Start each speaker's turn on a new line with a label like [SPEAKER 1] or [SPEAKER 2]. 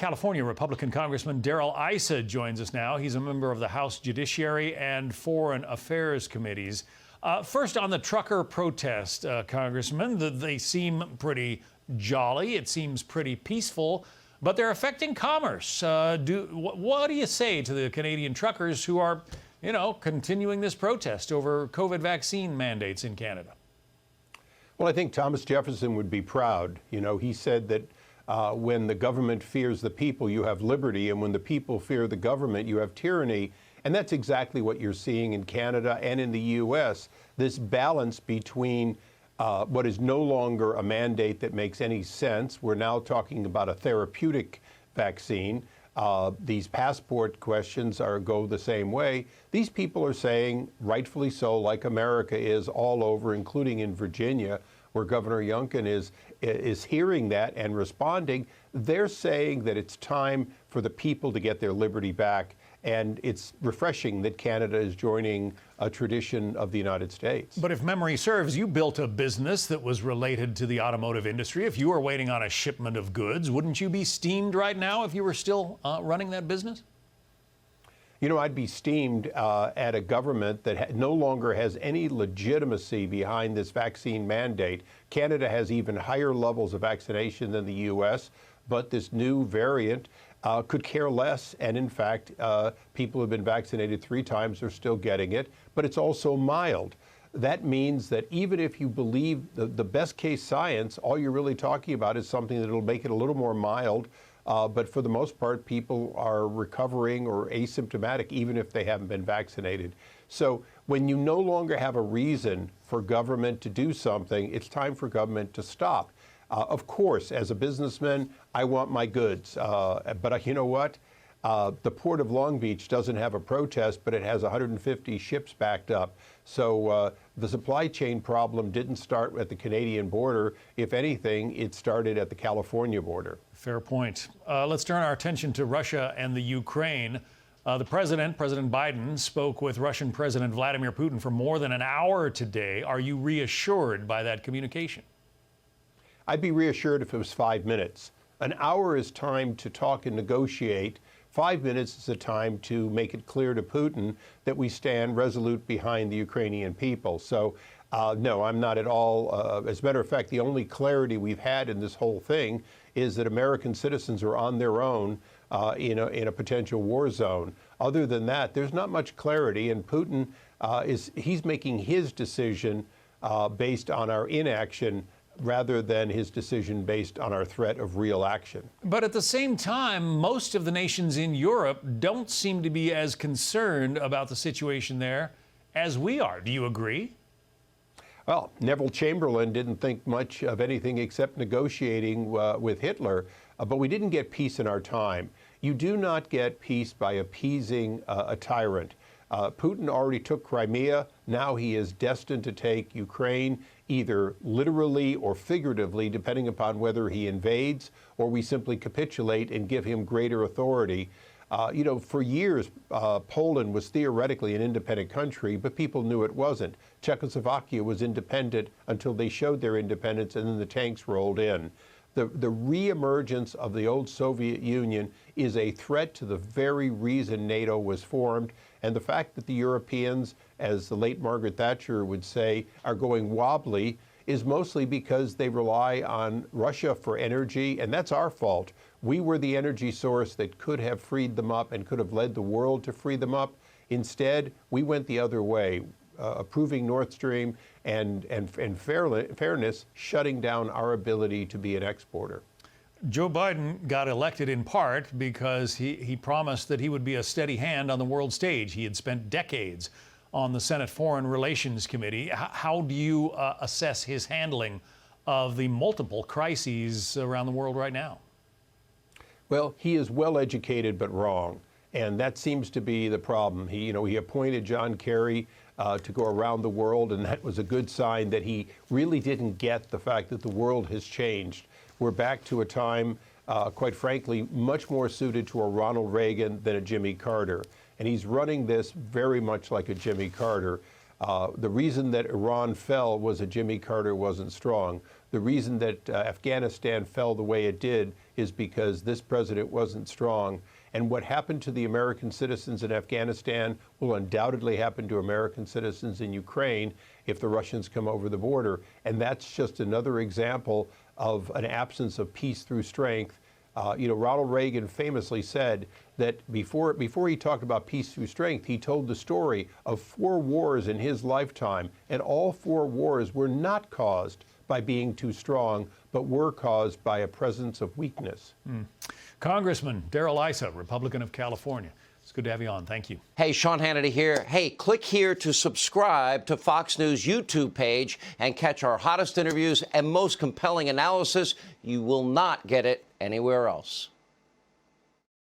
[SPEAKER 1] California Republican Congressman Darrell Issa joins us now. He's a member of the House Judiciary and Foreign Affairs Committees. First, on the trucker protest, Congressman, they seem pretty jolly. It seems pretty peaceful, but they're affecting commerce. What do you say to the Canadian truckers who are, continuing this protest over COVID vaccine mandates in Canada?
[SPEAKER 2] Well, I think Thomas Jefferson would be proud. He said that when the government fears the people, you have liberty, and when the people fear the government, you have tyranny. And that's exactly what you're seeing in Canada and in the U.S., this balance between what is no longer a mandate that makes any sense. We're now talking about a therapeutic vaccine. These passport questions go the same way. These people are saying, rightfully so, like America is all over, including in Virginia, where Governor Youngkin is hearing that and responding. They're saying that it's time for the people to get their liberty back. And it's refreshing that Canada is joining a tradition of the United States.
[SPEAKER 1] But if memory serves, you built a business that was related to the automotive industry. If you were waiting on a shipment of goods, wouldn't you be steamed right now if you were still running that business?
[SPEAKER 2] I'd be steamed at a government that no longer has any legitimacy behind this vaccine mandate. Canada has even higher levels of vaccination than the U.S., but this new variant could care less. And in fact, people who have been vaccinated 3 times are still getting it, but it's also mild. That means that even if you believe the best case science, all you're really talking about is something that will make it a little more mild. But for the most part, people are recovering or asymptomatic, even if they haven't been vaccinated. So when you no longer have a reason for government to do something, it's time for government to stop. Of course, as a businessman, I want my goods. But you know what? The Port of Long Beach doesn't have a protest, but it has 150 ships backed up. So the supply chain problem didn't start at the Canadian border. If anything, it started at the California border.
[SPEAKER 1] Fair point. Let's turn our attention to Russia and the Ukraine. President Biden, spoke with Russian President Vladimir Putin for more than an hour today. Are you reassured by that communication?
[SPEAKER 2] I'd be reassured if it was 5 minutes. An hour is time to talk and negotiate. 5 minutes is a time to make it clear to Putin that we stand resolute behind the Ukrainian people. So, no, I'm not at all. As a matter of fact, the only clarity we've had in this whole thing is that American citizens are on their own in a potential war zone. Other than that, there's not much clarity, and Putin he's making his decision based on our inaction, rather than his decision based on our threat of real action.
[SPEAKER 1] But at the same time, most of the nations in Europe don't seem to be as concerned about the situation there as we are. Do you agree?
[SPEAKER 2] Well, Neville Chamberlain didn't think much of anything except negotiating with Hitler, but we didn't get peace in our time. You do not get peace by appeasing a tyrant. Putin already took Crimea. Now he is destined to take Ukraine, either literally or figuratively, depending upon whether he invades or we simply capitulate and give him greater authority. For years, Poland was theoretically an independent country, but people knew it wasn't. Czechoslovakia was independent until they showed their independence, and then the tanks rolled in. The reemergence of the old Soviet Union is a threat to the very reason NATO was formed. And the fact that the Europeans, as the late Margaret Thatcher would say, are going wobbly is mostly because they rely on Russia for energy, and that's our fault. We were the energy source that could have freed them up and could have led the world to free them up. Instead, we went the other way, approving Nord Stream and fairness, shutting down our ability to be an exporter.
[SPEAKER 1] Joe Biden got elected in part because he promised that he would be a steady hand on the world stage. He had spent decades on the Senate Foreign Relations Committee. How do you assess his handling of the multiple crises around the world right now?
[SPEAKER 2] Well, he is well educated but wrong, and that seems to be the problem. He appointed John Kerry to go around the world, and that was a good sign that he really didn't get the fact that the world has changed. We're back to a time, quite frankly, much more suited to a Ronald Reagan than a Jimmy Carter. And he's running this very much like a Jimmy Carter. The reason that Iran fell was that Jimmy Carter wasn't strong. The reason that Afghanistan fell the way it did is because this president wasn't strong. And what happened to the American citizens in Afghanistan will undoubtedly happen to American citizens in Ukraine if the Russians come over the border. And that's just another example of an absence of peace through strength. Ronald Reagan famously said that before he talked about peace through strength, he told the story of 4 wars in his lifetime, and all 4 wars were not caused by being too strong, but were caused by a presence of weakness.
[SPEAKER 1] Congressman Darrell Issa, Republican of California. It's good to have you on. Thank you.
[SPEAKER 3] Hey, Sean Hannity here. Hey, click here to subscribe to Fox News YouTube page and catch our hottest interviews and most compelling analysis. You will not get it anywhere else.